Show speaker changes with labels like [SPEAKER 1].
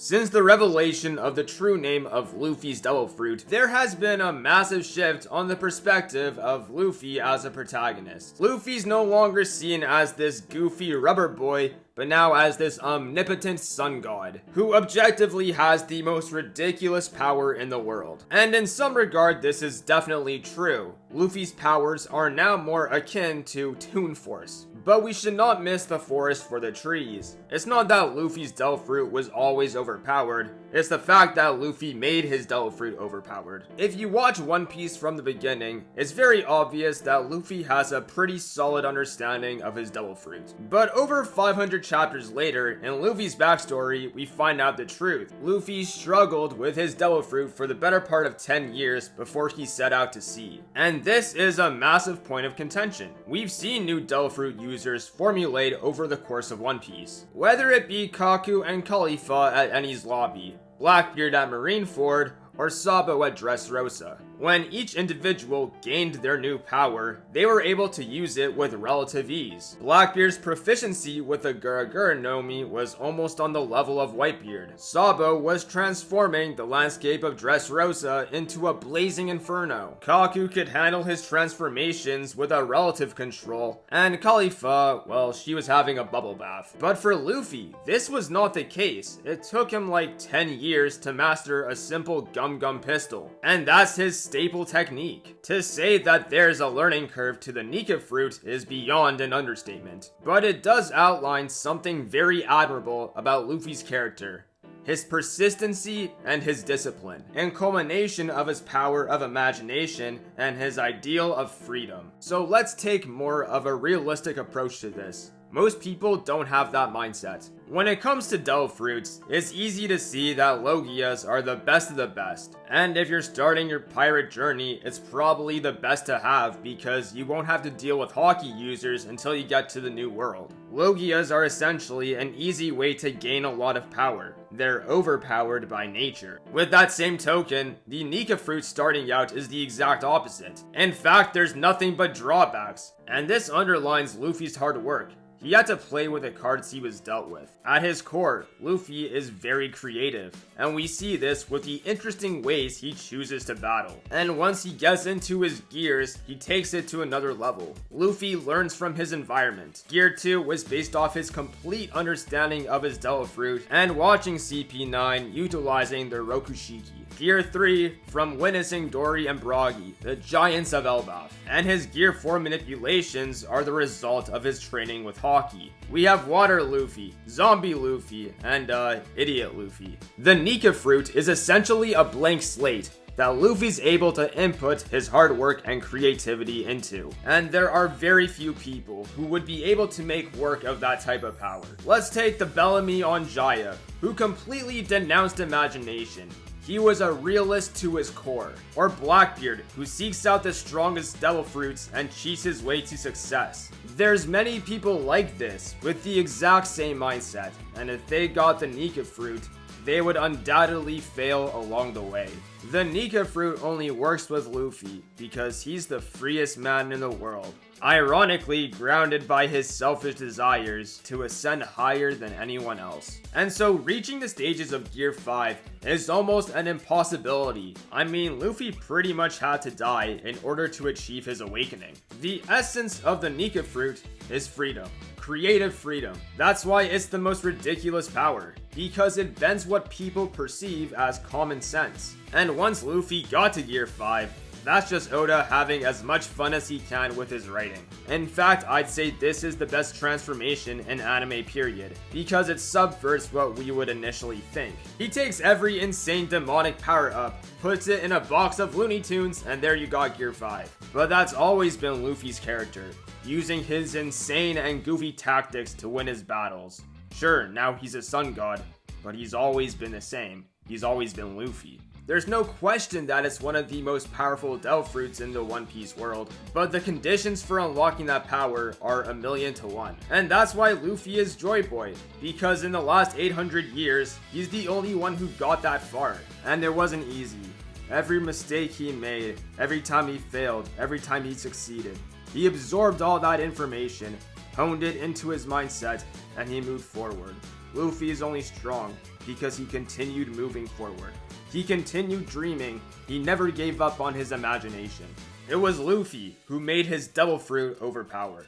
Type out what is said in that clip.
[SPEAKER 1] Since the revelation of the true name of Luffy's Devil Fruit, there has been a massive shift on the perspective of Luffy as a protagonist. Luffy's no longer seen as this goofy rubber boy, but now as this omnipotent sun god, who objectively has the most ridiculous power in the world. And in some regard, this is definitely true. Luffy's powers are now more akin to Toon Force. But we should not miss the forest for the trees. It's not that Luffy's Devil Fruit was always overpowered, it's the fact that Luffy made his Devil Fruit overpowered. If you watch One Piece from the beginning, it's very obvious that Luffy has a pretty solid understanding of his Devil Fruit. But over 500 chapters later, in Luffy's backstory, we find out the truth. Luffy struggled with his Devil Fruit for the better part of 10 years before he set out to sea. And this is a massive point of contention. We've seen new Devil Fruit users formulate over the course of One Piece. Whether it be Kaku and Khalifa at Enies Lobby, Blackbeard at Marineford, or Sabo at Dressrosa. When each individual gained their new power, they were able to use it with relative ease. Blackbeard's proficiency with the Guragura Nomi was almost on the level of Whitebeard. Sabo was transforming the landscape of Dressrosa into a blazing inferno. Kaku could handle his transformations with a relative control, and Khalifa, well, she was having a bubble bath. But for Luffy, this was not the case. It took him like 10 years to master a simple Gum Gum pistol, and that's his staple technique. To say that there's a learning curve to the Nika fruit is beyond an understatement, but it does outline something very admirable about Luffy's character. His persistency and his discipline, in culmination of his power of imagination and his ideal of freedom. So let's take more of a realistic approach to this. Most people don't have that mindset. When it comes to Devil Fruits, it's easy to see that Logias are the best of the best. And if you're starting your pirate journey, it's probably the best to have because you won't have to deal with hockey users until you get to the new world. Logias are essentially an easy way to gain a lot of power. They're overpowered by nature. With that same token, the Nika fruit starting out is the exact opposite. In fact, there's nothing but drawbacks. And this underlines Luffy's hard work. He had to play with the cards he was dealt with. At his core, Luffy is very creative, and we see this with the interesting ways he chooses to battle. And once he gets into his gears, he takes it to another level. Luffy learns from his environment. Gear 2 was based off his complete understanding of his Devil Fruit and watching CP9 utilizing the Rokushiki. Gear 3 from witnessing Dory and Bragi, the giants of Elbaf. And his Gear 4 manipulations are the result of his training with Haki. We have Water Luffy, Zombie Luffy, and Idiot Luffy. The Nika fruit is essentially a blank slate that Luffy's able to input his hard work and creativity into. And there are very few people who would be able to make work of that type of power. Let's take the Bellamy on Jaya, who completely denounced imagination. He was a realist to his core. Or Blackbeard, who seeks out the strongest devil fruits and cheats his way to success. There's many people like this, with the exact same mindset, and if they got the Nika fruit, they would undoubtedly fail along the way. The Nika fruit only works with Luffy because he's the freest man in the world, ironically grounded by his selfish desires to ascend higher than anyone else. And so reaching the stages of Gear 5 is almost an impossibility. I mean, Luffy pretty much had to die in order to achieve his awakening. The essence of the Nika fruit is freedom. Creative freedom. That's why it's the most ridiculous power, because it bends what people perceive as common sense. And once Luffy got to Gear 5, that's just Oda having as much fun as he can with his writing. In fact, I'd say this is the best transformation in anime period, because it subverts what we would initially think. He takes every insane demonic power up, puts it in a box of Looney Tunes, and there you got Gear 5. But that's always been Luffy's character, using his insane and goofy tactics to win his battles. Sure, now he's a sun god, but he's always been the same. He's always been Luffy. There's no question that it's one of the most powerful Devil Fruits in the One Piece world, but the conditions for unlocking that power are 1,000,000 to 1. And that's why Luffy is Joy Boy, because in the last 800 years, he's the only one who got that far. And it wasn't easy. Every mistake he made, every time he failed, every time he succeeded, he absorbed all that information, honed it into his mindset, and he moved forward. Luffy is only strong because he continued moving forward. He continued dreaming, he never gave up on his imagination. It was Luffy who made his devil fruit overpowered.